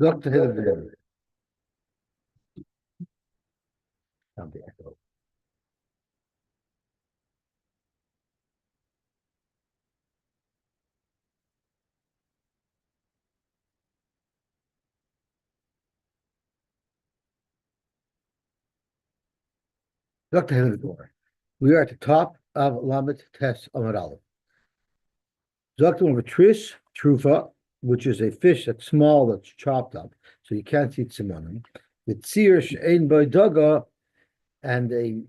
Dr. Hildebrand. Sound the echo. Dr. Hildebrand. We are at the top of Lamet Tes Amar Aleph. Dr. Tris Trufa, which is a fish that's small, that's chopped up, so you can't eat simonim. The tzir she'ein by daga, and a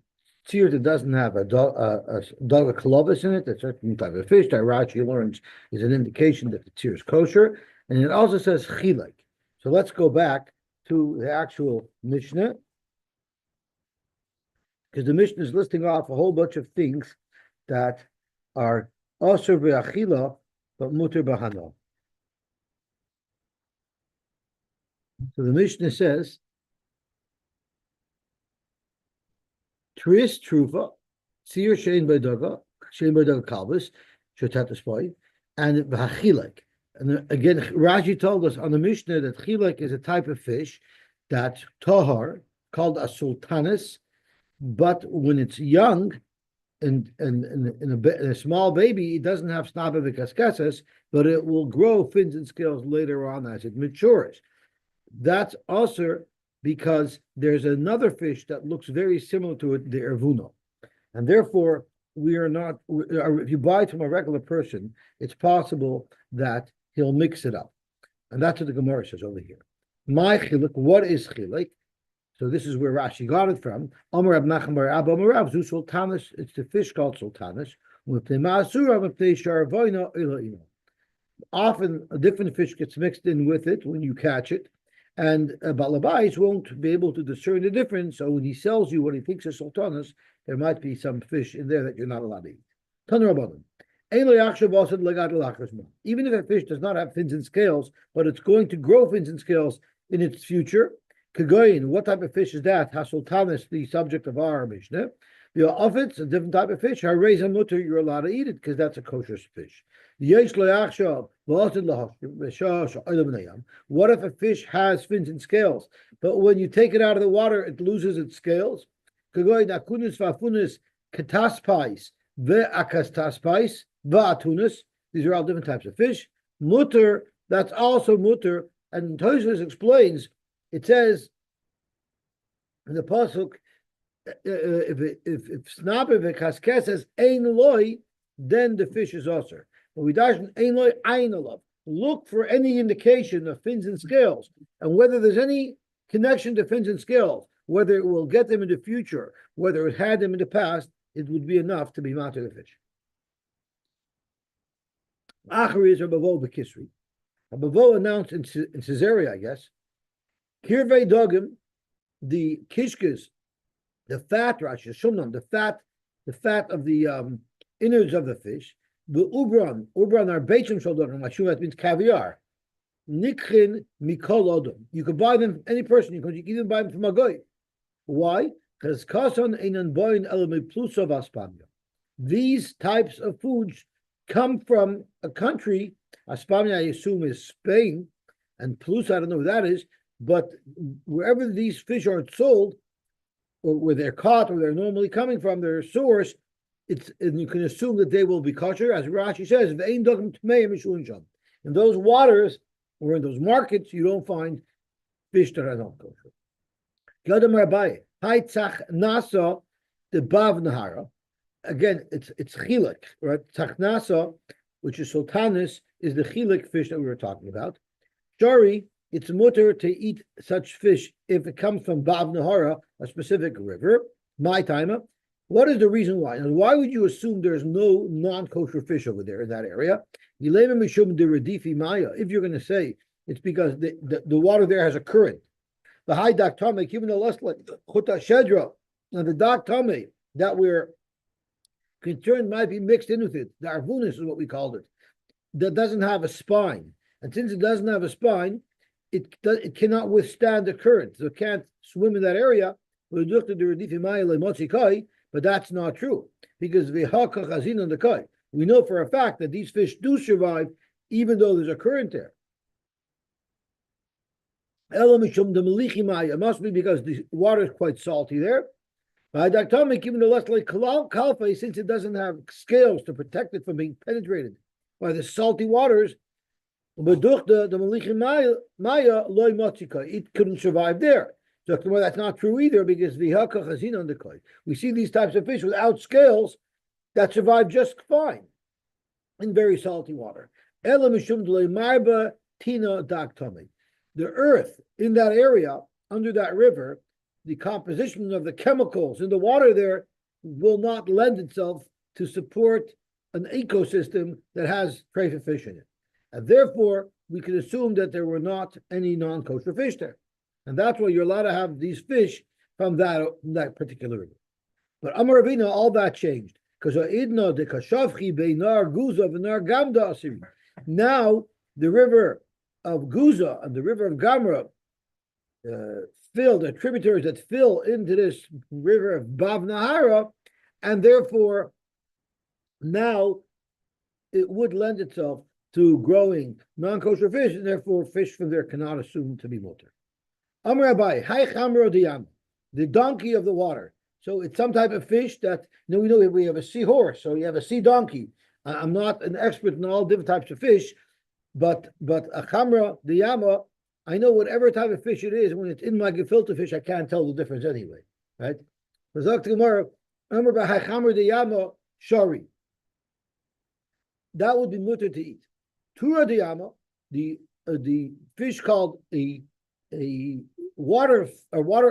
tzir that doesn't have a daga kalobus in it, that's a certain type of fish that Rashi learns is an indication that the tzir is kosher. And it also says chilek. So let's go back to the actual Mishnah, because the Mishnah is listing off a whole bunch of things that are asur be'achila, but muter b'hana. So the Mishnah says, Tris trufa, tzir shein b'daga kalbus, shotat and v'achilek. And again, Rashi told us on the Mishnah that chilek is a type of fish that tahar, called a sultanis, but when it's young and in a small baby, it doesn't have snabba v'kaskesses, but it will grow fins and scales later on as it matures. That's also because there's another fish that looks very similar to it, the ervuno. And therefore, we are not, if you buy it from a regular person, it's possible that he'll mix it up. And that's what the Gemara says over here. My chilek, what is chilek? So this is where Rashi got it from. Amar Rab Nachman bar Abba Amar Rab Zu Sultanis. It's the fish called sultanis. Often a different fish gets mixed in with it when you catch it, and Balabais won't be able to discern the difference. So when he sells you what he thinks is sultanis, there might be some fish in there that you're not allowed to eat. Even if a fish does not have fins and scales, but it's going to grow fins and scales in its future. Kagoyin, what type of fish is that? Hasultanis, the subject of our Mishnah. The ofitz, a different type of fish. Hareza mutter, you're allowed to eat it because that's a kosher fish. What if a fish has fins and scales, but when you take it out of the water, it loses its scales? Kagoyin akunis vafunis kataspais ve'akastaspais va'atunis. These are all different types of fish. Mutter, that's also mutter. And Tosfos explains, it says in the pasuk, if snabe v'kaskes says ein loy, then the fish is usher. But we dash ein loy ein alav. Look for any indication of fins and scales, and whether there's any connection to fins and scales, whether it will get them in the future, whether it had them in the past, it would be enough to be matter the fish. Achar is Rabbi Avoda Kisri. Rabbi Avoda announced in Caesarea, I guess, Kirvei dogim, the kishkas, the fat, Rashi Shumnan, the fat of the innards of the fish. The ubran are beitzim shodogim, that means caviar. Nikhin mikol odom. You could buy them, any person, you can even buy them from a goy. Why? Because kason einan boin elami plusa vaspamia. These types of foods come from a country, Aspamia, I assume, is Spain, and plus, I don't know what that is, but wherever these fish are sold, or where they're caught, or they're normally coming from, their source, and you can assume that they will be kosher, as Rashi says, in those waters, or in those markets, you don't find fish that are not kosher. The Bav Nahara. Again, it's chilek, right? Tachnasa, which is sultanis, is the chilek fish that we were talking about. Shari, it's mutter to eat such fish if it comes from Bav Nahara, a specific river. My timer. What is the reason why? Now, why would you assume there's no non-kosher fish over there in that area? If you're going to say it's because the water there has a current. The high dak tame, even the less like chuta shedra, and the dak tame that we're concerned might be mixed in with it. The arvunis is what we called it. That doesn't have a spine, and since it doesn't have a spine, it cannot withstand the current, so it can't swim in that area. We looked at the redifi maya, but that's not true because we know for a fact that these fish do survive even though there's a current there. It must be because the water is quite salty there. Even though less like kalfa, since it doesn't have scales to protect it from being penetrated by the salty waters, it couldn't survive there. So well, that's not true either, because we see these types of fish without scales that survive just fine in very salty water. The earth in that area, under that river, the composition of the chemicals in the water there will not lend itself to support an ecosystem that has prey fish in it. And therefore, we can assume that there were not any non-kosher fish there. And that's why you're allowed to have these fish from that particular river. But Amar Ravina, all that changed. Because now the river of Guza and the river of Gamra fill, the tributaries that fill into this river of Bav Nahara, and therefore now it would lend itself to growing non-kosher fish, and therefore fish from there cannot assume to be mutter. Amar Abai, Hai Chamro Diyam, the donkey of the water. So it's some type of fish that, we know we have a seahorse, so you have a sea donkey. I'm not an expert in all different types of fish, but a Chamra Diyama, I know whatever type of fish it is, when it's in my gefilte fish, I can't tell the difference anyway, right? That would be mutter to eat. Tura Diyama, the fish called a water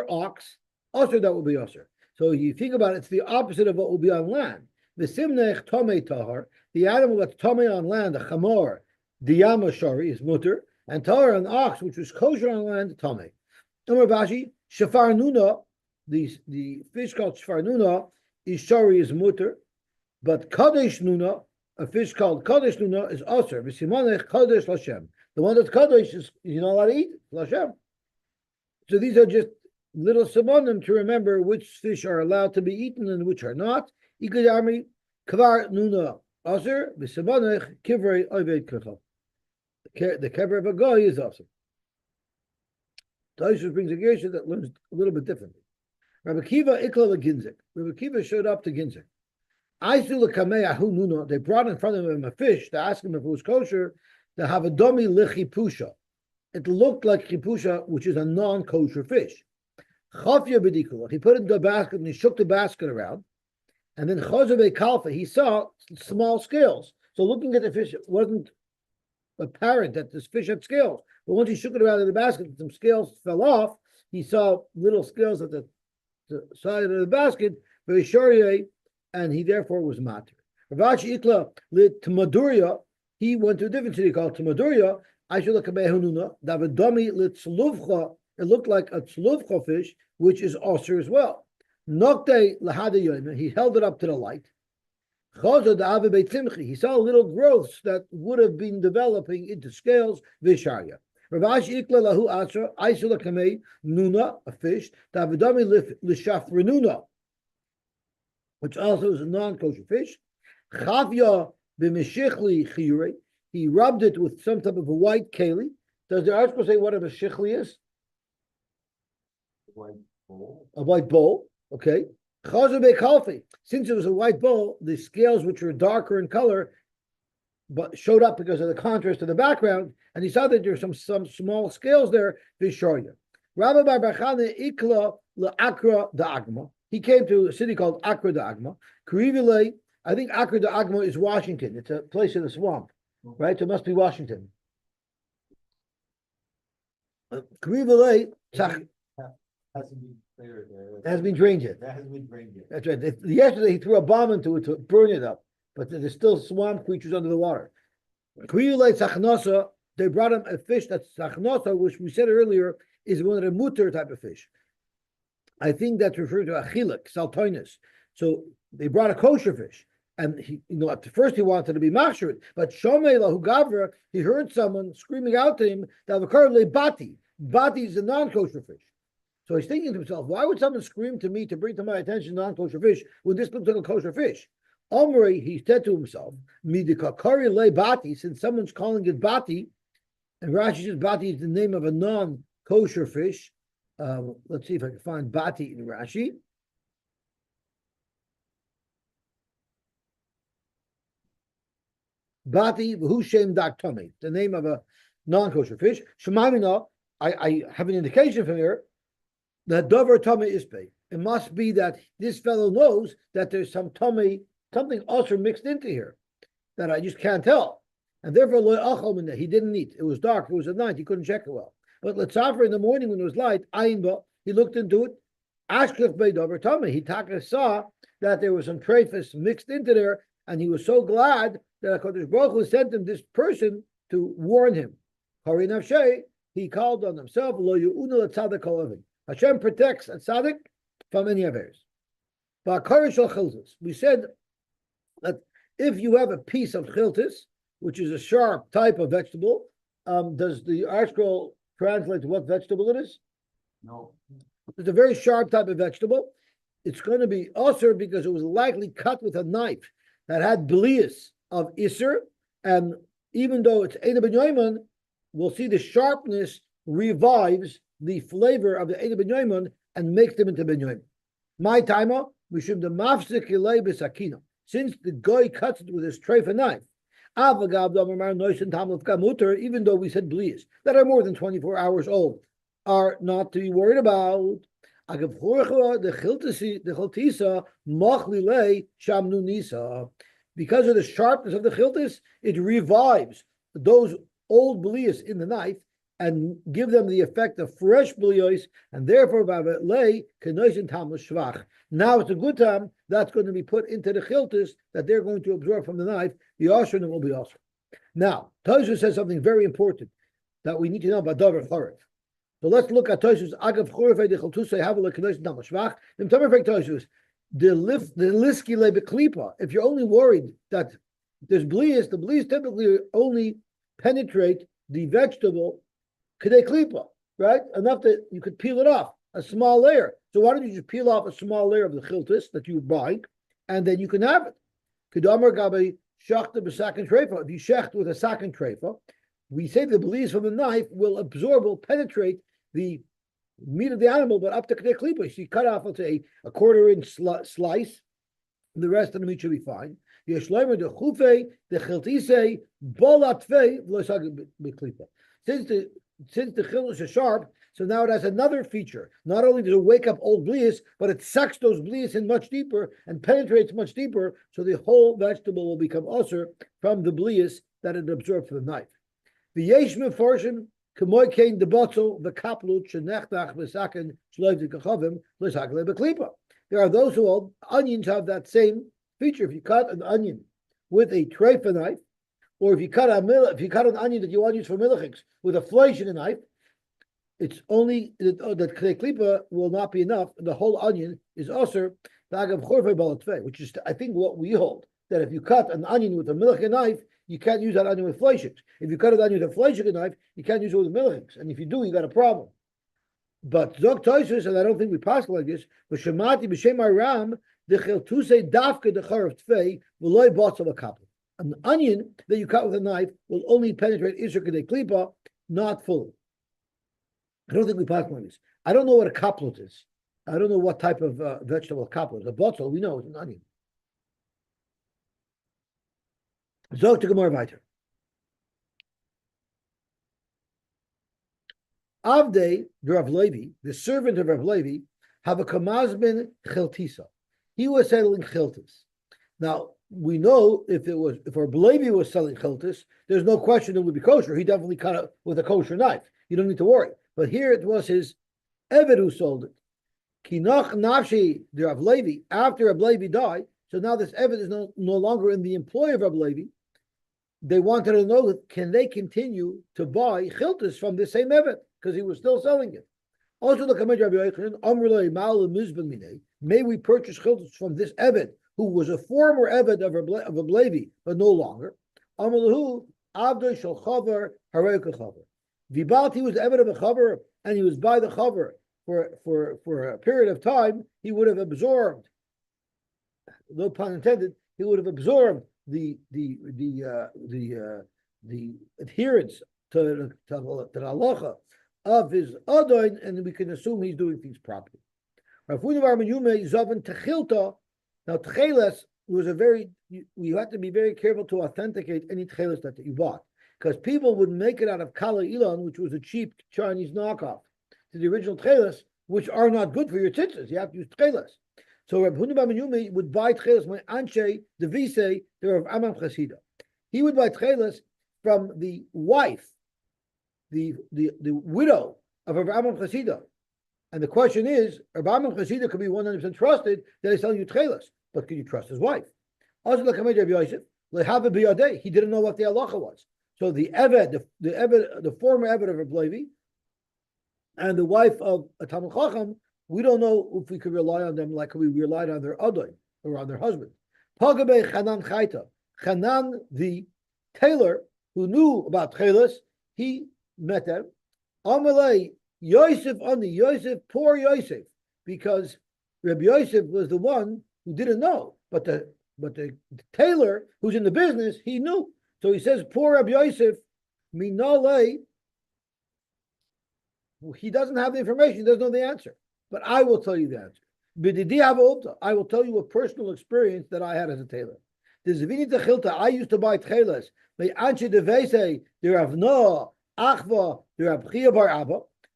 ox, also that will be usher. So you think about it, it's the opposite of what will be on land. The simnech tomei tahar, the animal that's tomei on land, the chamor, diyama shari is mutter, and tahar, an ox, which was kosher on land, tomei. Amar Bashi, shafar nuna, the fish called shafar nuna, is shari is mutter, but kadesh nuna, a fish called kadesh nuna, is aser. V'simonech kadesh lashem. The one that's kadesh is you're not allowed to eat lashem. So these are just little simonim to remember which fish are allowed to be eaten and which are not. Ikadami kvar nuna aser v'simonech kivrei oved kachal. The kever of a guy is aser. Taishus brings a gesha that learns a little bit differently. Rabbi Kiva ikla leginzik. Rabbi Kiva showed up to Ginzik. They brought in front of him a fish to ask him if it was kosher. To have a domi lichipusha. It looked like chipusha, which is a non-kosher fish. Chafya b'dikula. He put it in the basket and he shook the basket around. And then chazave kalfa, he saw small scales. So looking at the fish, it wasn't apparent that this fish had scales. But once he shook it around in the basket, some scales fell off. He saw little scales at the side of the basket, very shariye, and he therefore was matir. Ravashi ikla lit Tamaduria. He went to a different city called Tamaduria. It looked like a tzluvcha fish, which is osir as well. He held it up to the light. He saw little growths that would have been developing into scales. Visharya. Ravashi ikla lahu asra. Nuna, a fish. Which also is a non-kosher fish. Chavya b'mishichli chiyure. He rubbed it with some type of a white keli. Does the article say what a meshichli is? White bowl. A white bowl, okay. Chazabe kalfi. Since it was a white bowl, the scales, which were darker in color, but showed up because of the contrast to the background, and he saw that there were some small scales there. Vishoya. Rabbi Bar Bachana ikla le'akra da'agma. He came to a city called Akra da'agma. Karivile, I think Akra da'agma is Washington. It's a place in the swamp. Right, so it must be Washington. Hasn't been cleared there. It hasn't been drained yet. That hasn't been drained yet. That's right. Yesterday he threw a bomb into it to burn it up, but there's still swamp creatures under the water. They brought him a fish that's sachnosa, which we said earlier is one of the mutter type of fish. I think that's referred to achilak, saltoinus. So they brought a kosher fish. And he, at first he wanted to be mashrit, but Shomei lahu gavra, he heard someone screaming out to him that occurred bati. Bati is a non-kosher fish. So he's thinking to himself, why would someone scream to me to bring to my attention non-kosher fish when this looks like a kosher fish? Omri, he said to himself, midikakari le bati, since someone's calling it bati, and Rashi says bati is the name of a non kosher fish. Let's see if I can find bati in Rashi. Bati v'hushem dak tome, the name of a non-kosher fish. Shemaimina, I have an indication from here that dover tome ispe. It must be that this fellow knows that there's some tome, something also mixed into here that I just can't tell. And therefore, he didn't eat. It was dark. It was at night. He couldn't check it well. But let's offer in the morning when it was light, he looked into it. Ashkech beidover tame. He saw that there was some trephis mixed into there, and he was so glad that HaKadosh Baruch Hu sent him this person to warn him. He called on himself, Lo yu'unu l'tzadik kol avin. Hashem protects a tzaddik from any affairs. We said that if you have a piece of chiltis, which is a sharp type of vegetable, does the article translate to what vegetable it is? No. It's a very sharp type of vegetable. It's going to be usher because it was likely cut with a knife that had blias of isser, and even though it's Eina ben Yoiman, we'll see the sharpness revives the flavor of the Eina ben Yoiman and makes them into ben Yoiman. My timer, we should the mafsik ilay b'sakina. Since the guy cuts it with his treifa knife, even though we said blias that are more than 24 hours old are not to be worried about. Because of the sharpness of the chiltis, it revives those old blias in the knife and give them the effect of fresh blios, and therefore now it's a good time that's going to be put into the chiltis that they're going to absorb from the knife. The osher and it will be osher. Now, Tosfos says something very important that we need to know about davar charev. So let's look at Tosfos. Agav chorefei de chaltusei havel lekenois tam shvach. The tamer Tosfos. The liski lebeklipa. If you're only worried that there's blias, the blias typically only penetrate the vegetable kedei klipa, right? Enough that you could peel it off, a small layer. So why don't you just peel off a small layer of the chiltis that you buy, and then you can have it. Kedamar gabe shachta b'sakin treifa. If you shecht with a sakin treifa, we say the blias from the knife will absorb, will penetrate the meat of the animal, but up to kedei klipa. So you cut off, let's say, a quarter-inch slice, and the rest of the meat should be fine. Yeshleimer de chufe de chiltisei bolatfei v'loisag b'klipa. Since the chiltis is sharp, so now it has another feature. Not only does it wake up old blias, but it sucks those blias in much deeper and penetrates much deeper, so the whole vegetable will become usher from the blias that it absorbed from the knife. The yesh mefarshim k'moy kein debotzel v'kaplut shenechtach v'saken shloiv v'kachavim l'sakle b'klipa. There are those who hold onions have that same feature. If you cut an onion with a treifa knife, or if you cut an onion that you want to use for milchiks with a fleishing knife, it's only that kedei klipa will not be enough. The whole onion is usher, which is I think what we hold, that if you cut an onion with a milchik knife, you can't use that onion with fleishings. If you cut an onion with a fleishing knife, you can't use it with milchiks. And if you do, you got a problem. But Zog Tosfos, and I don't think we pass like this, but Shemati b'shem Aram the chiltusei dafka the charav tfei v'loy botzel a couple. An onion that you cut with a knife will only penetrate isher kedei klipa, not fully. I don't think we pass like this. I don't know what a kaplut is. I don't know what type of vegetable a kaplut is. A botzel, we know it's an onion. Zog to Gemara weiter. Avdei, Rav Levi, the servant of Rav Levi, have a kamazbin chiltisa. He was selling chiltis. Now we know if Rav Levi was selling chiltis, there's no question it would be kosher. He definitely cut it with a kosher knife. You don't need to worry. But here it was his Eved who sold it. Kinach nafshi Rav Levi, after Rav Levi died, so now this Eved is no longer in the employ of Rav Levi. They wanted to know that can they continue to buy chiltis from the same Eved, because he was still selling it. Also, the Kamei Rabbi Yochanan, may we purchase chiltis from this Eved, who was a former Eved of Rav Levi, but no longer. Amalahu Avdei Shel Chaver Harei Chaver. Vibalti was the Eved of a Chaver, and he was by the Chaver for a period of time. He would have absorbed, no pun intended, he would have absorbed the adherence to the halacha of his Adon, and we can assume he's doing things properly. Now, Tcheles was you have to be very careful to authenticate any Tcheles that you bought, because people would make it out of Kala Ilan, which was a cheap Chinese knockoff, to the original Tcheles, which are not good for your tzitzis. You have to use Tcheles. So Reb Huna bar Menyume would buy Tcheles my Anshe, the Vise, the Rav Amam Chasida. He would buy Tcheles from the wife, the widow of Rav Amam Chasida. And the question is, Rav Amam Chasida could be 100% trusted that he's selling you Tcheles, but can you trust his wife? Also, he didn't know what the halacha was. So the Eved, the former Eved of Reb Levi, and the wife of a Talmid Chacham, we don't know if we could rely on them like we relied on their Adon or on their husband. Pagabe Chanan Chaita. Chanan, the tailor who knew about Tcheles, he met them. Amalei Yosef Ani, Yosef, poor Yosef, because Rabbi Yosef was the one who didn't know, but the tailor who's in the business, he knew. So he says, poor Rabbi Yosef, Minale, he doesn't have the information, he doesn't know the answer. But I will tell you the answer. I will tell you a personal experience that I had as a tailor. I used to buy tcheles.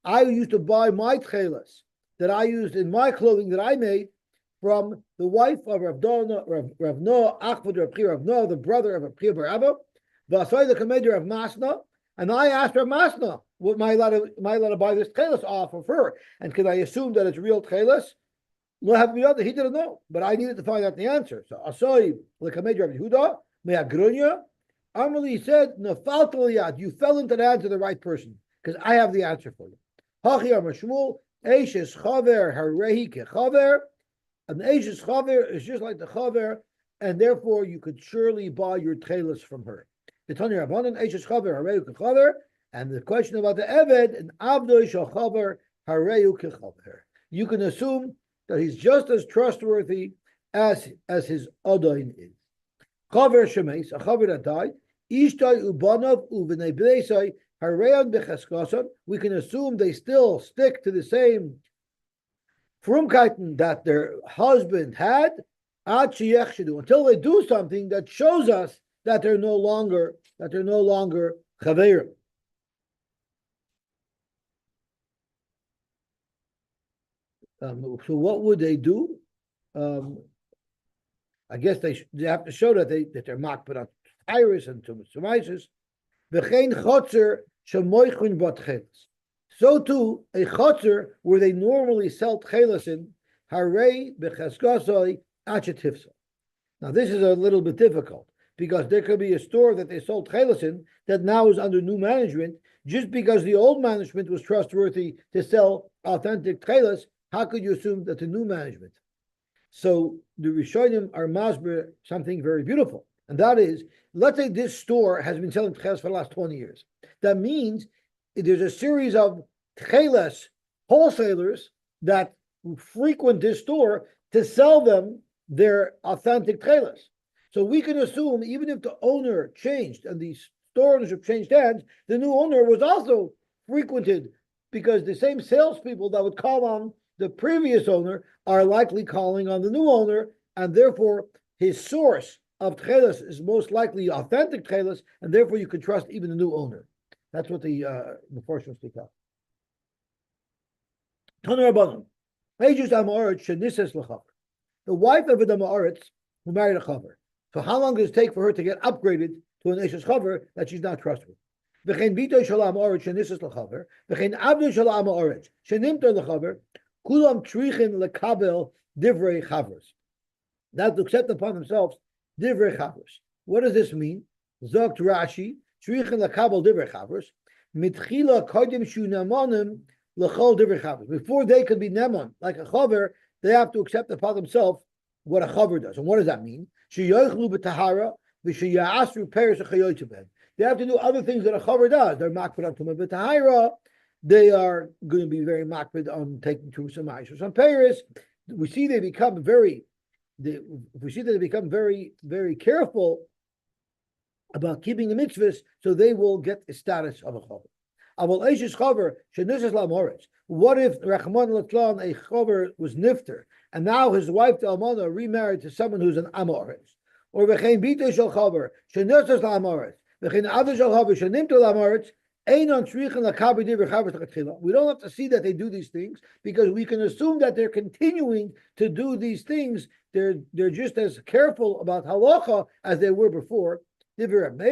I used to buy my tcheles that I used in my clothing that I made from the wife of Rav Noah, Rav Noah, the brother of Rav Chia bar Abba, the commander of Masna, and I asked Rav Masna, am I allowed to buy this tcheles off of her? And can I assume that it's real tcheles? He didn't know, but I needed to find out the answer. So Asoi, the commander of Yehuda, Me'agrunya, Amali said, you fell into the hands of the right person, because I have the answer for you. Hachi Amar Shmuel, Eishes Chaver Harehi Kechaver. An Eishes Chaver is just like the Chaver, and therefore you could surely buy your tcheles from her. The Tanya Rabbanan, Eishes Chaver Harehi Kechaver, and the question about the Eved, and Abdoi Shachaver Harehi Kechaver. You can assume that he's just as trustworthy as his Adon is. Chaver Shemeis, a Chaver that died, Ishtai Ubanov Uvenei B'leisai Hareyan B'cheskason. We can assume they still stick to the same frumkeiten that their husband had, Ad Sheyechshedu, until they do something that shows us that they're no longer Chaverim. So what would they do? I guess they have to show that they're makpid on Iris and Tumaisis. V'chein chotzer shemoichin b'tcheles. So too a chotzer where they normally sell tcheles in harei b'cheskasoi achetifsa. Now this is a little bit difficult because there could be a store that they sold tcheles in that now is under new management. Just because the old management was trustworthy to sell authentic tcheles, how could you assume that the new management? So the Rishonim are masber something very beautiful, and that is, let's say this store has been selling tcheles for the last 20 years. That means there's a series of tcheles wholesalers that frequent this store to sell them their authentic tcheles. So we can assume even if the owner changed and the store ownership changed hands, the new owner was also frequented because the same salespeople that would call on the previous owner are likely calling on the new owner, and therefore his source of tcheles is most likely authentic tcheles, and therefore you can trust even the new owner. That's what the Mefarshim speak of. The wife of a Damaretz who married a chaver. So how long does it take for her to get upgraded to an Eshes chaver that she's not trustworthy? V'chein bito shel ha'ma'aretz shenisses l'chaver, v'chein abdu shel ha'ma'aretz shenimta l'chaver, kulam trichin lekabel divrei chavers. Now to accept upon themselves divrei chavers. What does this mean? Zogt Rashi, trichin lekabel divrei chavers, mitchila kodim shu nemanim l'chol divrei chavers. Before they could be neman, like a chaver, they have to accept upon themselves what a chaver does. And what does that mean? Sheyochlu b'tahara v'sheyasru peres achayotzeben. They have to do other things that a chaver does. They're makpid on tumah b'tahara. They are going to be very makpid on taking to some ma'asros on Paris. We see they become very very careful about keeping the mitzvahs, so they will get the status of a chaver. Aval Eishes Chaver Shenisas Lamoritz. What if Rachman Latlan a Chaver was nifter, and now his wife the Almana remarried to someone who's an Amoritz? Or V'chein Bita Shel Chaver Shenisas Lamoritz. V'chein Ava Shel Chaver Shenimta Lamoritz. We don't have to see that they do these things because we can assume that they're continuing to do these things. They're just as careful about halacha as they were before. No,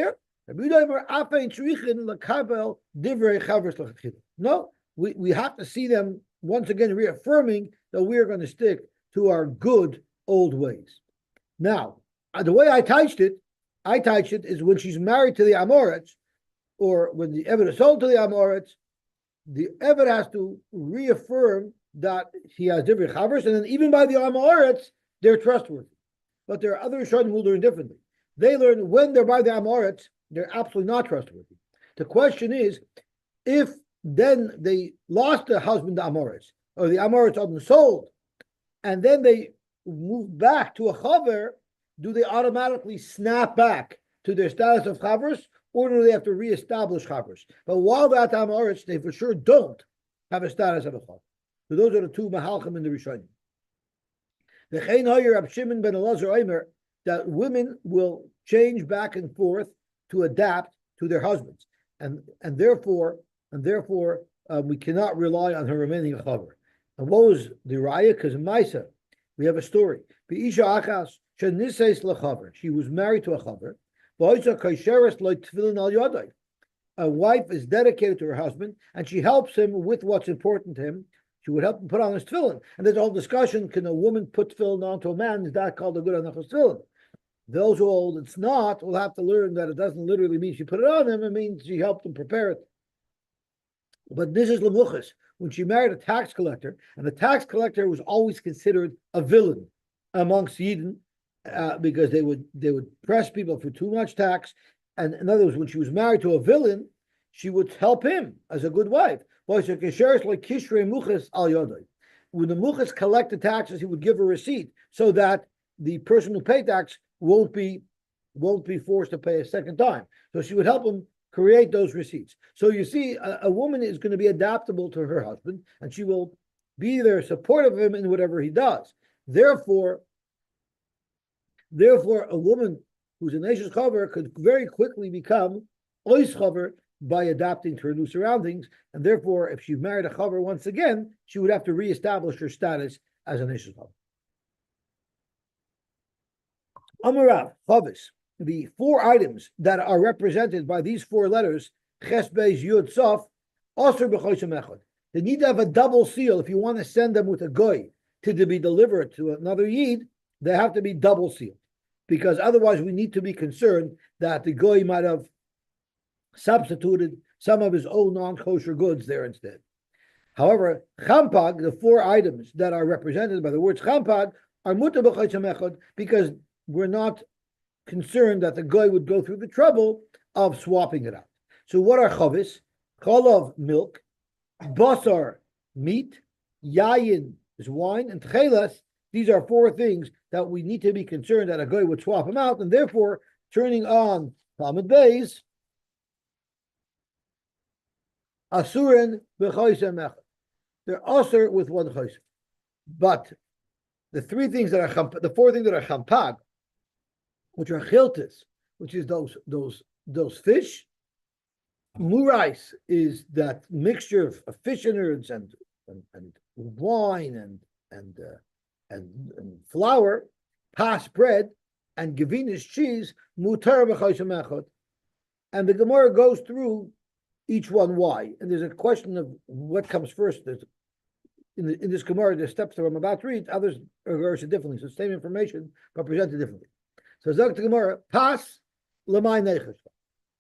we have to see them once again reaffirming that we are going to stick to our good old ways. Now, the way I touched it is when she's married to the Amoritz, or when the Avoda is sold to the Amoritz, the Avoda has to reaffirm that he has different chavers, and then even by the Amoritz, they're trustworthy. But there are other Rishonim who learn differently. They learn when they're by the Amoritz, they're absolutely not trustworthy. The question is, if then they lost their husband, the Amoritz, or the Amoritz are sold, and then they move back to a chaver, do they automatically snap back to their status of chavers, or do they have to reestablish chavers? But while they're at the Amoritz, they for sure don't have a status of a chaver. So those are the two mahalchim in the Rishonim. The Chein Hoyer Rab Shimon ben Elazar Omer that women will change back and forth to adapt to their husbands, and therefore we cannot rely on her remaining a chaver. And what was the raya? Because in Maisa we have a story. Be'isha achas sheniseis lechaver. She was married to a chaver. A wife is dedicated to her husband, and she helps him with what's important to him. She would help him put on his tefillin. And there's a whole discussion: can a woman put tefillin onto a man? Is that called a good anachos tefillin? Those who hold it's not will have to learn that it doesn't literally mean she put it on him. It means she helped him prepare it. But this is lemuchas. When she married a tax collector, and the tax collector was always considered a villain amongst Yidden, because they would press people for too much tax. And in other words, when she was married to a villain, she would help him as a good wife. When the muchas collected taxes, he would give a receipt so that the person who paid tax won't be forced to pay a second time. So she would help him create those receipts. So you see, a woman is going to be adaptable to her husband, and she will be there supportive of him in whatever he does. Therefore, a woman who's an Eishes Chaver could very quickly become Ois Chaver by adapting to her new surroundings, and therefore, if she married a Chaver once again, she would have to reestablish her status as an Eishes Chaver. Amarav, Chavis, the four items that are represented by these four letters, Ches Beis Yud Sof, Osir B'Choisem Echad. They need to have a double seal if you want to send them with a goy to be delivered to another Yid. They have to be double sealed, because otherwise we need to be concerned that the goy might have substituted some of his own non-kosher goods there instead. However, champag, the four items that are represented by the words champag, are mutar b'choisem echad, because we're not concerned that the goy would go through the trouble of swapping it out. So what are chavis? Cholov, milk; basar, meat; yayin is wine; and tchelas. These are four things that we need to be concerned that a goy would swap them out, and therefore, turning on Talmud Beis, asurin b'choisem echad. They're asur with one choisem. But the four things that are champag, which are chiltis, which is those fish. Murais is that mixture of fish innards and wine and flour, pas bread, and gavinish cheese, mutar b'choisem echad. And the Gemara goes through each one why. And there's a question of what comes first. In this Gemara, there's steps that I'm about to read, others are versed differently. So same information, but presented differently. So Zok the Gemara, pas lemay neches.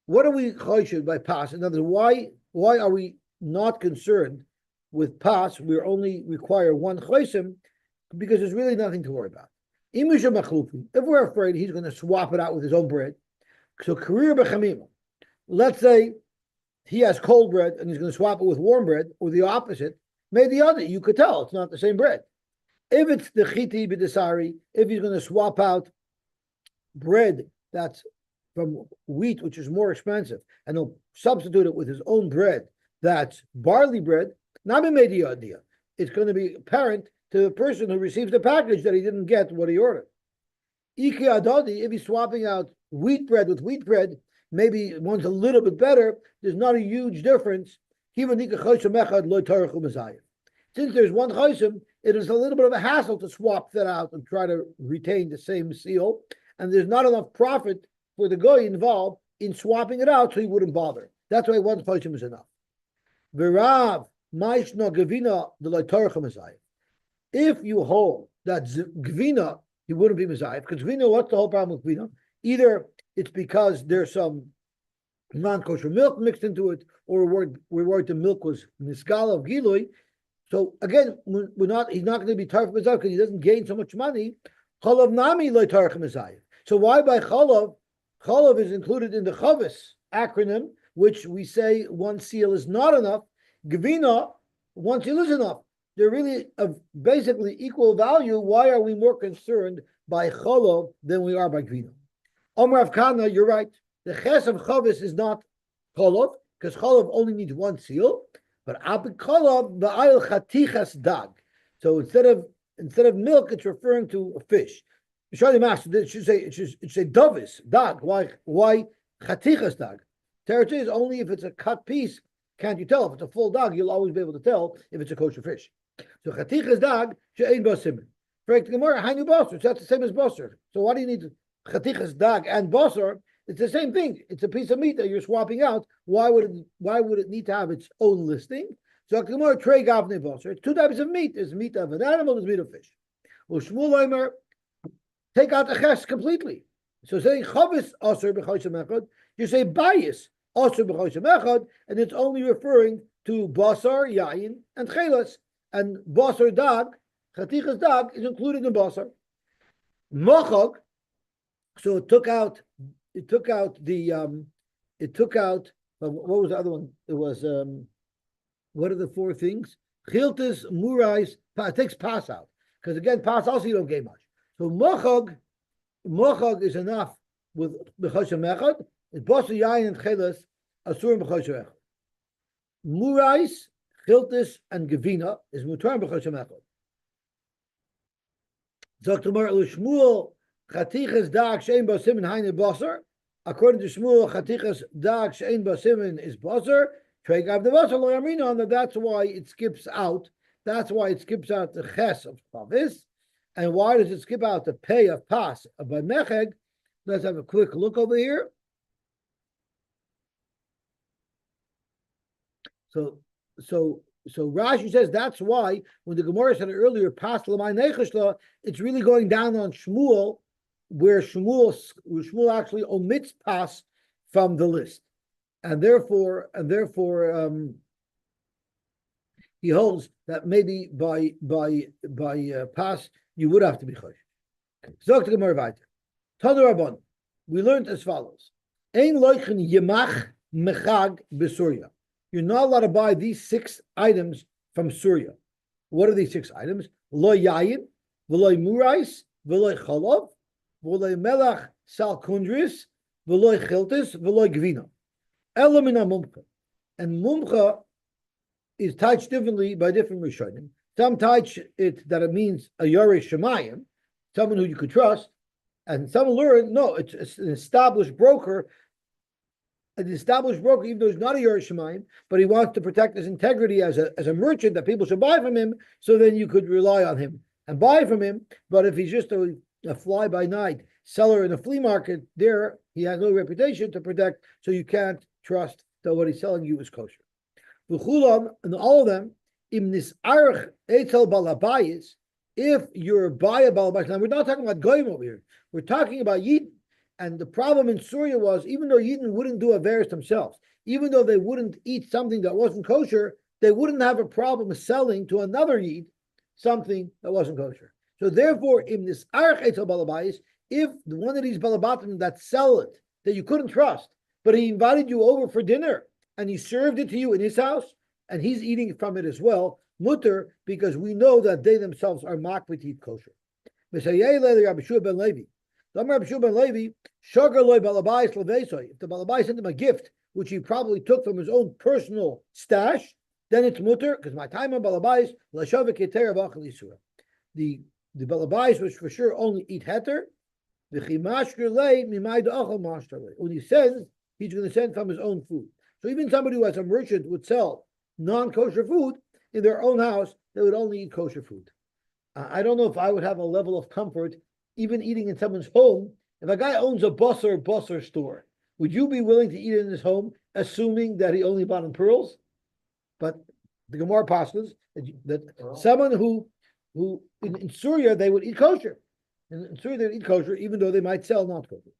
What are we choshid by pas? In other words, why are we not concerned with pas? We only require one chosim, because there's really nothing to worry about. If we're afraid he's going to swap it out with his own bread, so career b'chamim. Let's say he has cold bread and he's going to swap it with warm bread, or the opposite. Maybe the other, you could tell it's not the same bread. If it's the chiti b'desari, if he's going to swap out bread that's from wheat, which is more expensive, and he'll substitute it with his own bread that's barley bread, not made the idea. It's going to be apparent to the person who receives the package that he didn't get what he ordered. Iki adodi, if he's swapping out wheat bread with wheat bread, maybe one's a little bit better. There's not a huge difference. Since there's one chaysim, it is a little bit of a hassle to swap that out and try to retain the same seal, and there's not enough profit for the guy involved in swapping it out, so he wouldn't bother. That's why one chaysim is enough. V'rav ma'ishna gevina d'loy messiah. If you hold that gevina, he wouldn't be messiah, because gevina, what's the whole problem with gevina? Either it's because there's some non-kosher milk mixed into it, or we're worried the milk was nisgal of gilui. So again, he's not going to be tarif messiah because he doesn't gain so much money. Chalav nami loy tarif messiah. So why by chalav? Chalav is included in the chavis acronym, which we say one seal is not enough. Gevina, one seal is enough. They're really of basically equal value. Why are we more concerned by chalav than we are by gevina? Omar Avkana, you're right. The ches of chavis is not chalav, because chalav only needs one seal. But abik chalav va'ayil chatichas dag. So instead of milk, it's referring to a fish. Shali Master, it should say davis, dag. Why chatichas dag? Territory is only if it's a cut piece. Can't you tell? If it's a full dag, you'll always be able to tell if it's a kosher fish. So chatichas dag she'ein basimin. Correct Gemara, hainu basar. So that's the same as basar. So why do you need chatichas dag and basar? It's the same thing. It's a piece of meat that you're swapping out. Why would it need to have its own listing? So Gemara trey gavne basar. It's two types of meat. There's meat of an animal. There's meat of fish. Well, Shmuel Omer, take out the ches completely. So saying chavis aser b'choshem echad, you say bias aser b'choshem echad, and it's only referring to basar, yayin, and chelas. And basar dag, chatichas dag, is included in basar. Mochog, so it took out what was the other one? It was what are the four things? Chiltis, murais, it takes pas out. Because again, pas also you don't gain much. So mochog is enough with b'choshem echad. It's basar, yayin, and chelas, asur b'choshem echad. Murais, chiltis, and gevina is mutar b'choshem echad. Dr. Martin Shmuel, chatichas dag she'ein basimin haine basar. According to Shmuel, chatichas dag she'ein basimin is basar. Tregav the basar lo yamrina, and that's why it skips out. That's why it skips out the ches of chavis. And why does it skip out the pay of pas by mecheg? Let's have a quick look over here. So Rashi says that's why when the Gemara said earlier, pas l'may nechashla, it's really going down on Shmuel, where Shmuel actually omits pas from the list, and therefore he holds that maybe by pas you would have to be chosh. Zok the Gemara weiter. Tanu Rabban, we learned as follows: Ein loichen yemach mechag besurya. You're not allowed to buy these 6 items from Surya. What are these 6 items? Lo yayin, v'lo murais, v'lo chalav, v'lo melach sal kundris, v'lo chiltis, v'lo gvina. Ela min mumcha. And mumcha is touched differently by different rishonim. Some touch it that it means a yoresh shemayim, someone who you could trust, and some learn no, it's an established broker. An established broker, even though he's not a Yerush Shemayim, but he wants to protect his integrity as a merchant that people should buy from him, so then you could rely on him and buy from him. But if he's just a fly-by-night seller in a flea market, there he has no reputation to protect, so you can't trust that what he's selling you is kosher. V'chulam, and all of them, im nisarach etel balabayis, if you're by a balabayis, now we're not talking about goyim over here, we're talking about yidden. And the problem in Syria was, even though Yidden wouldn't do Averis themselves, even though they wouldn't eat something that wasn't kosher, they wouldn't have a problem selling to another Yid something that wasn't kosher. So therefore, in this Arach Eitzel Balabayis, if one of these Balabatim that sell it, that you couldn't trust, but he invited you over for dinner, and he served it to you in his house, and he's eating from it as well, mutter, because we know that they themselves are makvit eat kosher. If the Balabais sent him a gift, which he probably took from his own personal stash, then it's mutter, because my time on Balabais, the Balabais was for sure only eat heter. When he sends, he's going to send from his own food. So even somebody who has a merchant would sell non-kosher food in their own house, they would only eat kosher food. I don't know if I would have a level of comfort even eating in someone's home. If a guy owns a busser store, would you be willing to eat in his home, assuming that he only bought in pearls? But the Gemara passes that someone who in Syria they would eat kosher. In Syria they would eat kosher, even though they might sell not kosher.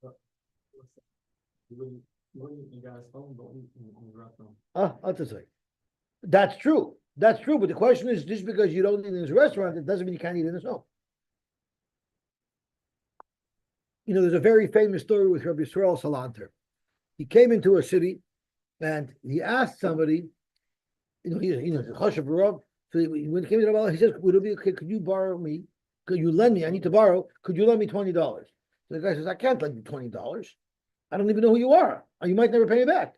You guys home, don't eat in the restaurant. I'll just say. That's true. That's true. But the question is, just because you don't eat in his restaurant, it doesn't mean you can't eat in his home. There's a very famous story with Rabbi Yisrael Salanter. He came into a city and he asked somebody, he's a chashav rav. So when he came to the Rabbi, he says, would it be okay? Could you borrow me? Could you lend me? I need to borrow. Could you lend me $20? So the guy says, I can't lend you $20. I don't even know who you are. Or you might never pay me back.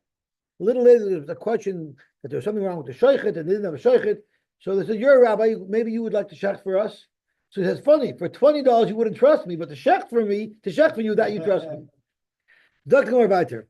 A little later, there was a question that there was something wrong with the shaychet and they didn't have a shaychet. So they said, you're a rabbi, maybe you would like to shech for us. So he says, funny, for $20 you wouldn't trust me, but to shech for you, that you trust me. Dr. Weiter,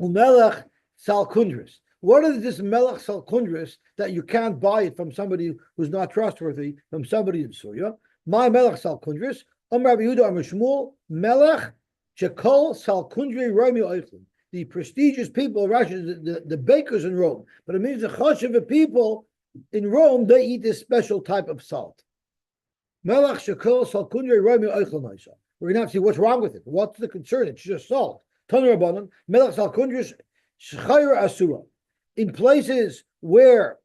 Umelech Salkundris. What is this Melech Salkundris that you can't buy it from somebody who's not trustworthy, from somebody in Syria? My Melech Salkundris, Rabbi Yehuda Shmuel, Melech Shekol Salkundri Romi Oichlin. The prestigious people, the bakers in Rome. But it means the chashiv people in Rome, they eat this special type of salt. Melech Shekol Salkundri Romi Oichlin. We're going to have to see what's wrong with it. What's the concern? It's just salt. Tanur Rabbanan, Melech Salkundris Shchayra Asura. In places where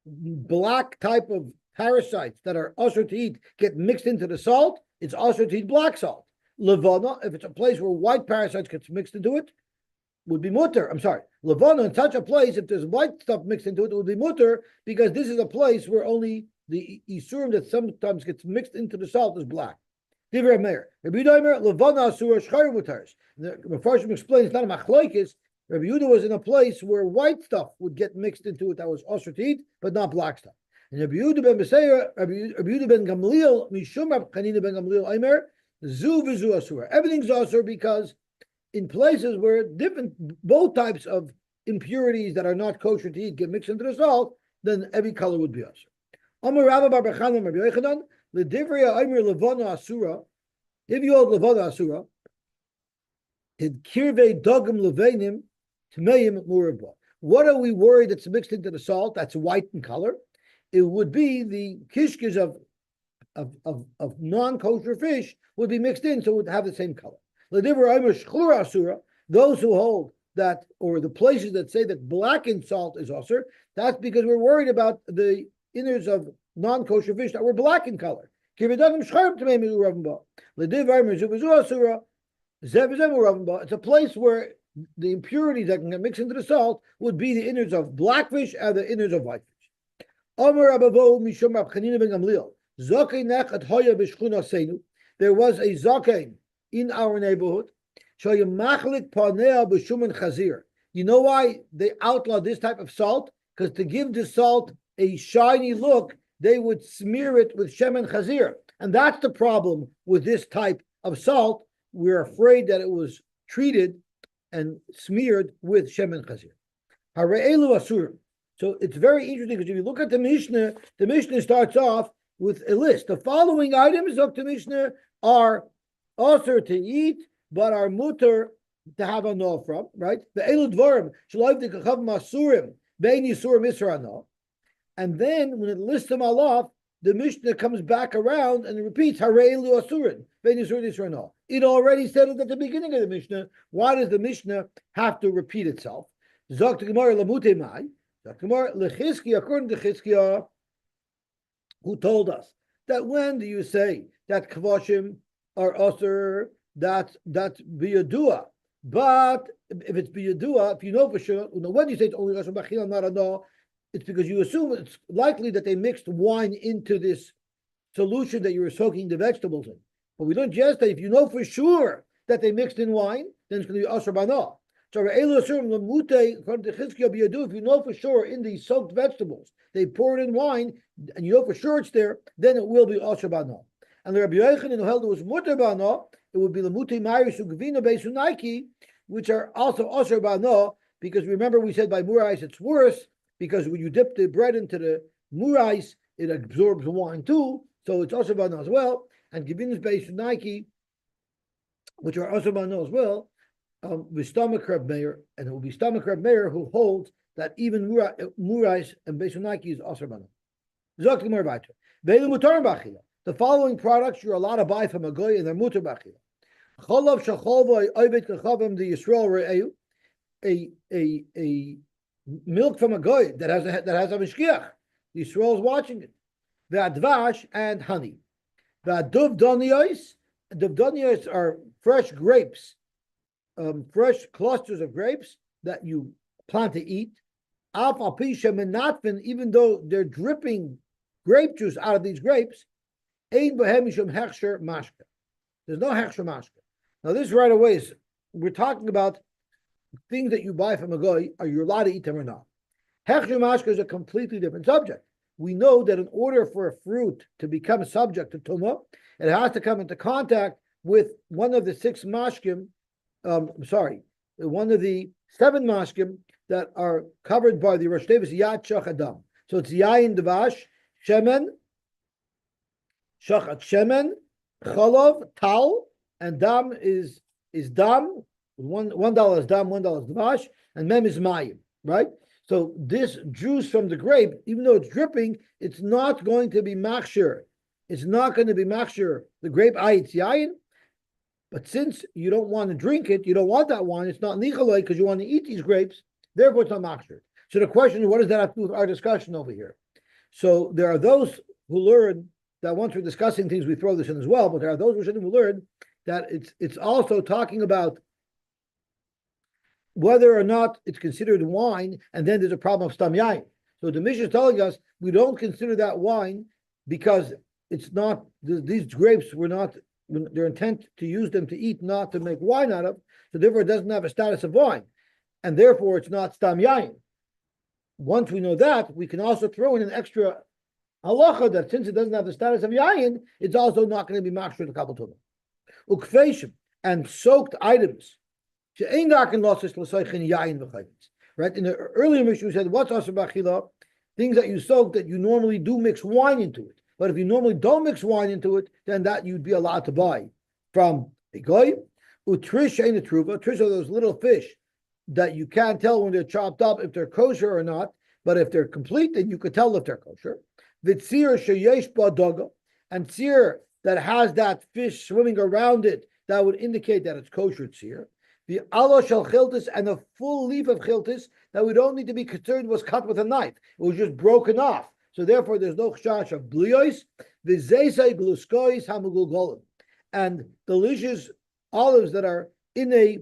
black type of parasites that are usher to eat get mixed into the salt, it's usher to eat black salt. Levana, if it's a place where white parasites gets mixed into it, would be mutter. I'm sorry. Levana, in such a place, if there's white stuff mixed into it, it would be mutter, because this is a place where only the isurim that sometimes gets mixed into the salt is black. Divrei Meir. Rabbi Yehuda Levana Asura Shchayr Mutaris. The Mepharshim explains it's not a machlokes. Rabbi Yehuda was in a place where white stuff would get mixed into it that was usher to eat, but not black stuff. And Rabbi Yehuda ben Beseir, Rabbi Yehuda ben Gamliel, Mishum Rabbi Chanina ben Gamliel Aimer, Zu v'zu asura. Everything's asur because in places where both types of impurities that are not kosher to eat get mixed into the salt, then every color would be asur. Amar Rabba bar Bechana Rabbi Yochanan, L'divrei Aimer Levana Asura. If you hold Levana Asura, Tid kirvei dogim levenim tmeim murabah. What are we worried that's mixed into the salt? That's white in color. It would be the kishkes of non-kosher fish would be mixed in, so it would have the same color. Those who hold that, or the places that say that blackened salt is asur, that's because we're worried about the innards of non-kosher fish that were black in color. It's a place where the impurities that can get mixed into the salt would be the innards of black fish and the innards of white fish. There was a zaken in our neighborhood. You know why they outlawed this type of salt? Because to give the salt a shiny look, they would smear it with shemen chazir. And that's the problem with this type of salt. We're afraid that it was treated and smeared with shemen chazir. Hara'elu asurim. So it's very interesting because if you look at the Mishnah starts off with a list. The following items of the Mishnah are also to eat, but are mutter to have a no from, right? The elu dvarim shalav de kachav masurim bein yisurim isra. And then when it lists them all off, the Mishnah comes back around and it repeats harei asurin bein yisurim isra no. It already said it at the beginning of the Mishnah. Why does the Mishnah have to repeat itself? Zok to Gemara lamute mai. Zok to Gemara lechizkiya, according to Chizkiya, who told us that when do you say that kvoshim are usher, that's biyadua. But if it's biyadua, if you know for sure, when you say it's only usher b'achila not a no, it's because you assume it's likely that they mixed wine into this solution that you were soaking the vegetables in. But we learned yesterday, if you know for sure that they mixed in wine, then it's going to be asher bana. So according to Chizkiah, if you know for sure in these soaked vegetables they poured in wine, and you know for sure it's there, then it will be asher bana. And the Rabbi Yochanan who held it was muter bana, it would be the mutei mayris ugvina beisunaiki, which are also asher bana, because remember we said by murais it's worse, because when you dip the bread into the murais, it absorbs the wine too, so it's asher bana as well. And Gevinus beisunaiki, which are asher bana as well, with stomach Reb Meir, and it will be stomach Reb Meir who holds that even murais and besunaki is asher bana. The following products you're allowed to buy from a goy and they're mutar b'achila. Cholav shacholvoi oived kechavim the Yisrael re'eu, a milk from a goy that has a mishkiach. The Yisrael is watching it. Ve'advash and honey. Ve'aduv doniyos are fresh grapes. Fresh clusters of grapes that you plan to eat. Even though they're dripping grape juice out of these grapes, there's no hechsher mashka. Now this right away is, we're talking about things that you buy from a goy. Are you allowed to eat them or not? Hechsher mashka is a completely different subject. We know that in order for a fruit to become subject to tumah, it has to come into contact with one of the six mashkim. One of the seven mashkim that are covered by the Rosh Tevis Yad Shach Adam. So it's Yayin Dvash, Shemen, Shachat Shemen, Cholov, Tal, and Dam is Dam. $1 is Dam, $1 is Dvash, and Mem is Mayim, right? So this juice from the grape, even though it's dripping, it's not going to be machshir. It's not going to be machshir. The grape, it's Yayin. But since you don't want to drink it, you don't want that wine, it's not nichaloi because you want to eat these grapes, therefore it's not machshir. So the question is, what does that have to do with our discussion over here? So there are those who learn that once we're discussing things, we throw this in as well, but there are those who learn that it's also talking about whether or not it's considered wine, and then there's a problem of stam yain. So the Mishnah is telling us we don't consider that wine because it's not, these grapes were not, their intent to use them to eat, not to make wine out of, so therefore it doesn't have a status of wine, and therefore it's not stam yain. Once we know that, we can also throw in an extra halacha that since it doesn't have the status of yain, it's also not going to be machshir the kabel tumah. Ukfeishim, and soaked items. Right? In the earlier mission, we said, what's asher b'achila? Things that you soak that you normally do mix wine into it. But if you normally don't mix wine into it, then that you'd be allowed to buy from a goy. Utrish ain't a truva. Trish are those little fish that you can't tell when they're chopped up if they're kosher or not. But if they're complete, then you could tell if they're kosher. Vitzir sheyesh ba'daga, and tzir that has that fish swimming around it, that would indicate that it's kosher tzir. The alo shel chiltis, and a full leaf of chiltis that we don't need to be concerned was cut with a knife. It was just broken off. So therefore, there's no chash of bliyos. The zeisei gluskois hamugul golim, and delicious olives that are in a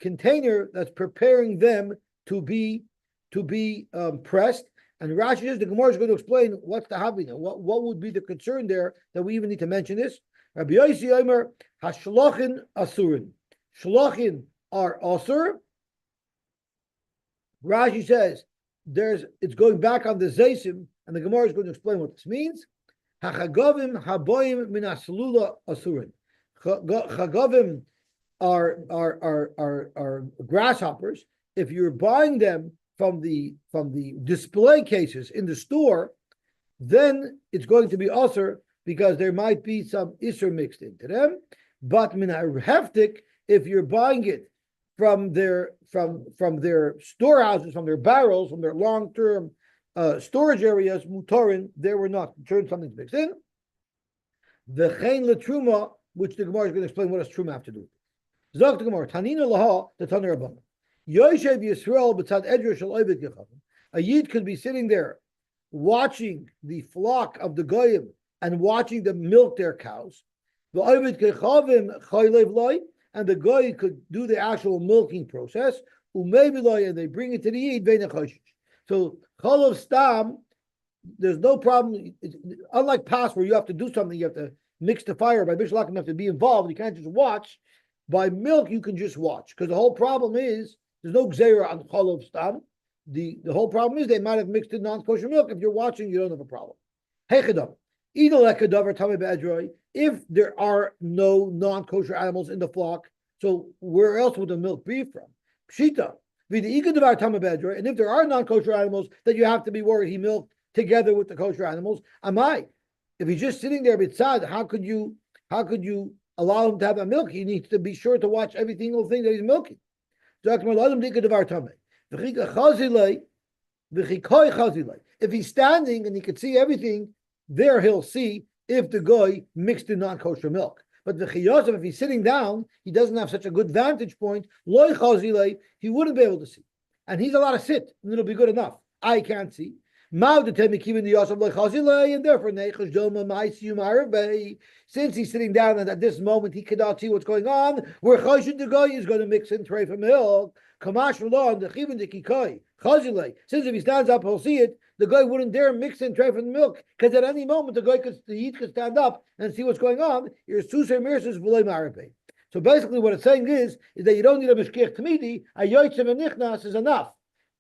container that's preparing them to be pressed. And Rashi says the Gemara is going to explain what's the havina, what would be the concern there that we even need to mention this. Rabbi Yosy Omer hashlochin asurin. Shlochin are asur. Rashi says it's going back on the zeisim, and the Gemara is going to explain what this means. Hachagavim haboyim min aslula asurin. Chagavim are grasshoppers. If you're buying them from the display cases in the store, then it's going to be asur because there might be some isur mixed into them. But min heftik, if you're buying it from their storehouses, from their barrels, from their long-term storage areas, mutorin, there were not. Turn something's mixed in. The chen letruma, which the Gemara is going to explain what does truma have to do. Zok the Gemara, Tanina laha the Tanir Rabbanan. Yoshev Yisrael b'tzad edra shel oived kechavim. A yid could be sitting there watching the flock of the goyim and watching them milk their cows. The oived kechavim chaylev loy, and the goy could do the actual milking process. Umaybe loy, and they bring it to the yid vein choshish. So chalav stam, there's no problem. Unlike past where you have to do something, you have to mix the fire by Bishul Akum, you have to be involved. You can't just watch. By milk, you can just watch because the whole problem is there's no gzeira on cholov stam. The whole problem is they might have mixed in non-kosher milk. If you're watching, you don't have a problem. Hechadam. If there are no non-kosher animals in the flock, so where else would the milk be from? Pshita. And if there are non-kosher animals that you have to be worried he milked together with the kosher animals, amai. If he's just sitting there beside, how could you allow him to have a milk? He needs to be sure to watch every single thing that he's milking. If he's standing and he can see everything, there he'll see if the guy mixed in non-kosher milk. But if he's sitting down, he doesn't have such a good vantage point. He wouldn't be able to see. And he's allowed to sit, and it'll be good enough. I can't see. And therefore, since he's sitting down and at this moment he cannot see what's going on, where the guy is going to mix in tray for milk. Since if he stands up, he'll see it. The guy wouldn't dare mix in tray for the milk because at any moment the heat could stand up and see what's going on. So basically, what it's saying is that you don't need a mishkiach tamidi. A yotzim and nichnas is enough.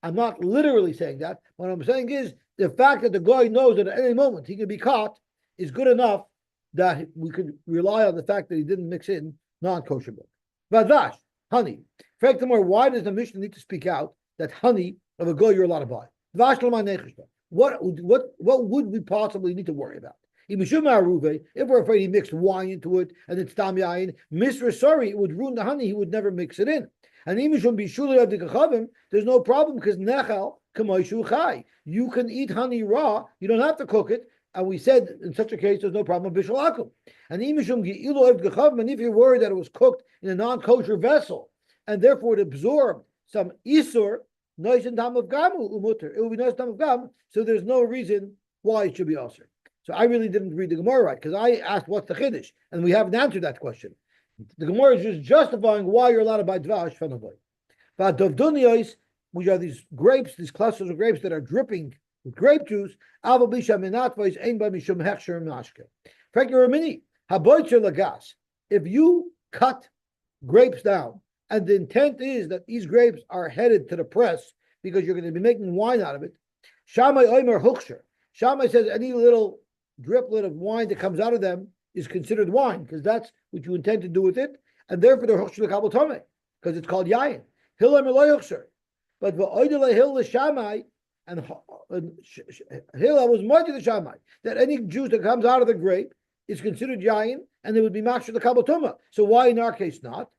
I'm not literally saying that. What I'm saying is the fact that the guy knows that at any moment he can be caught is good enough that we could rely on the fact that he didn't mix in non-kosher milk. Vadash, honey. Furthermore, why does the Mishnah need to speak out that honey of a guy you're allowed to buy? What would we possibly need to worry about? If we're afraid he mixed wine into it and it's tam yain, sorry, it would ruin the honey. He would never mix it in. And there's no problem because nechal kamoishu chai. You can eat honey raw. You don't have to cook it. And we said in such a case, there's no problem with bishul akum. And if you're worried that it was cooked in a non-kosher vessel and therefore it absorbed some isur, it will be nois tam of gam. So there's no reason why it should be also. So I really didn't read the Gemara right because I asked what's the chiddush, and we haven't answered that question. The Gemara is just justifying why you're allowed to buy dvash from a guy. But dovduniyos, which are these grapes, these clusters of grapes that are dripping with grape juice, aval bisha minatvois ein ba mishum hechsher mashke. Frankly, haboitzer lagas. If you cut grapes down, and the intent is that these grapes are headed to the press because you're going to be making wine out of it, Shammai oimer huksher. Shammai says any little driplet of wine that comes out of them is considered wine because that's what you intend to do with it, and therefore they're huksher l'kabel tomei because it's called yayin. Hillel meloy huksher, but v'oidele hill l'shamai and Hillel was more to the Shammai that any juice that comes out of the grape is considered yayin and it would be mashur l'kabel tomei. So why in our case not?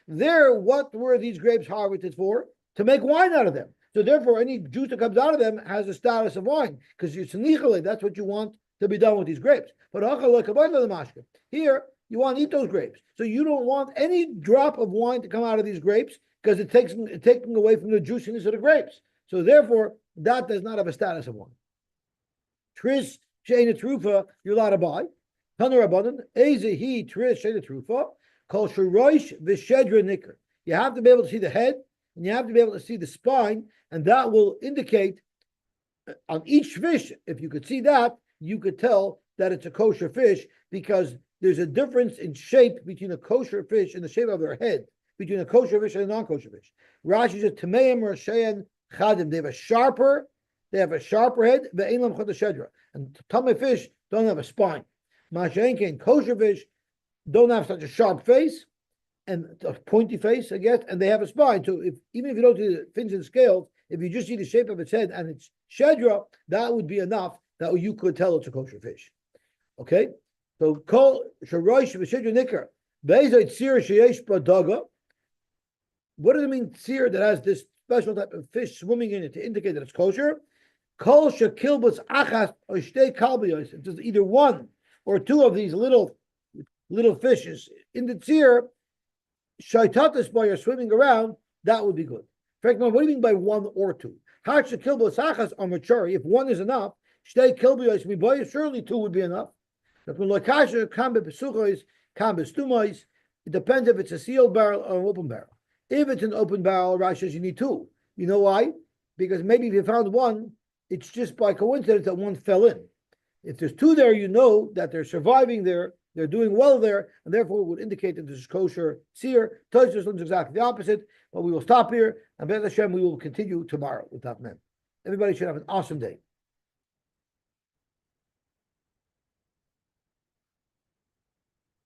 There, what were these grapes harvested for? To make wine out of them. So therefore, any juice that comes out of them has the status of wine because you're senichale. That's what you want to be done with these grapes. But here, you want to eat those grapes. So you don't want any drop of wine to come out of these grapes because it's taking away from the juiciness of the grapes. So therefore, that does not have a status of wine. Tris she'ena trufa, you're allowed to buy. Taner Rabbanan, Ezehi Tris she'ena trufa, called Shorosh v'Shedra Nicker. You have to be able to see the head and you have to be able to see the spine, and that will indicate on each fish, if you could see that, you could tell that it's a kosher fish because there's a difference in shape between a kosher fish and the shape of their head, between a kosher fish and a non-kosher fish. Rashi says, Tameim Rashayan Chadim. They have a sharper head, and Tamei fish don't have a spine. Mashenkin, kosher fish don't have such a sharp face and a pointy face, I guess, and they have a spine. So even if you don't see the fins and scales, if you just see the shape of its head and its shedra, that would be enough that you could tell it's a kosher fish. Okay? So kol sharosh v'shedra nikar beizay tzir sheyesh badaga. What does it mean tzir that has this special type of fish swimming in it to indicate that it's kosher? Kol shekilbus achas or shtei kalbiyos. If there's either one or two of these little fishes in the tzir, shaitatis boy are swimming around, that would be good. In fact, what do you mean by one or two? Hach shekilbus achas are mature. If one is enough, shtei kilbiyos we boy surely two would be enough. It depends if it's a sealed barrel or an open barrel. If it's an open barrel, Rashi says you need two. You know why? Because maybe if you found one, it's just by coincidence that one fell in. If there's two there, you know that they're surviving there, they're doing well there, and therefore it would indicate that this is kosher seer. Tosfos learns exactly the opposite, but we will stop here, and Be'ez Hashem, we will continue tomorrow with that man. Everybody should have an awesome day.